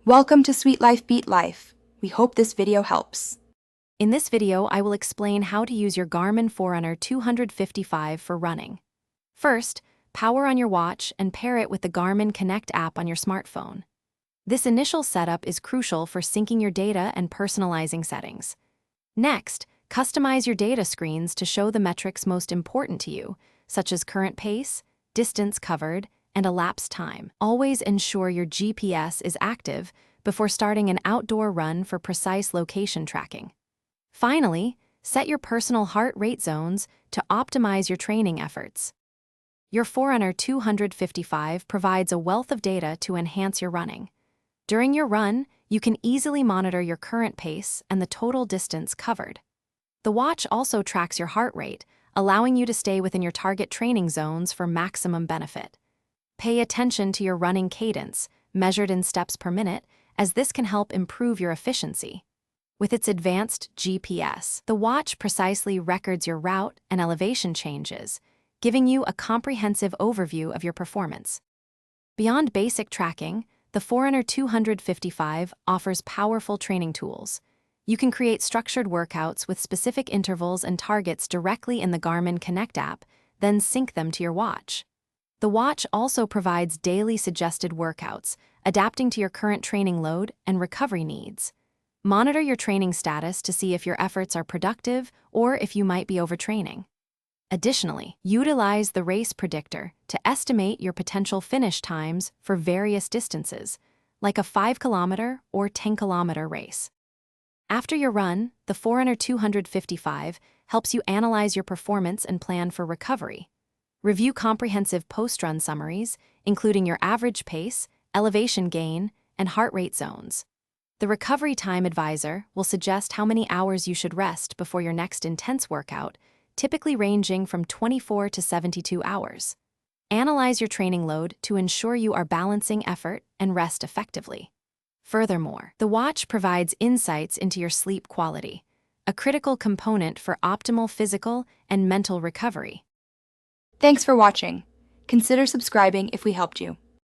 Welcome to Sweet Life Beat Life. We hope this video helps. In this video, I will explain how to use your Garmin Forerunner 255 for running. First, power on your watch and pair it with the Garmin Connect app on your smartphone. This initial setup is crucial for syncing your data and personalizing settings. Next, customize your data screens to show the metrics most important to you, such as current pace, distance covered, and elapsed time. Always ensure your GPS is active before starting an outdoor run for precise location tracking. Finally, set your personal heart rate zones to optimize your training efforts. Your Forerunner 255 provides a wealth of data to enhance your running. During your run, you can easily monitor your current pace and the total distance covered. The watch also tracks your heart rate, allowing you to stay within your target training zones for maximum benefit. Pay attention to your running cadence, measured in steps per minute, as this can help improve your efficiency. With its advanced GPS, the watch precisely records your route and elevation changes, giving you a comprehensive overview of your performance. Beyond basic tracking, the Forerunner 255 offers powerful training tools. You can create structured workouts with specific intervals and targets directly in the Garmin Connect app, then sync them to your watch. The watch also provides daily suggested workouts, adapting to your current training load and recovery needs. Monitor your training status to see if your efforts are productive or if you might be overtraining. Additionally, utilize the race predictor to estimate your potential finish times for various distances, like a 5-kilometer or 10-kilometer race. After your run, the Forerunner 255 helps you analyze your performance and plan for recovery. Review comprehensive post-run summaries, including your average pace, elevation gain, and heart rate zones. The Recovery Time Advisor will suggest how many hours you should rest before your next intense workout, typically ranging from 24 to 72 hours. Analyze your training load to ensure you are balancing effort and rest effectively. Furthermore, the watch provides insights into your sleep quality, a critical component for optimal physical and mental recovery. Thanks for watching. Consider subscribing if we helped you.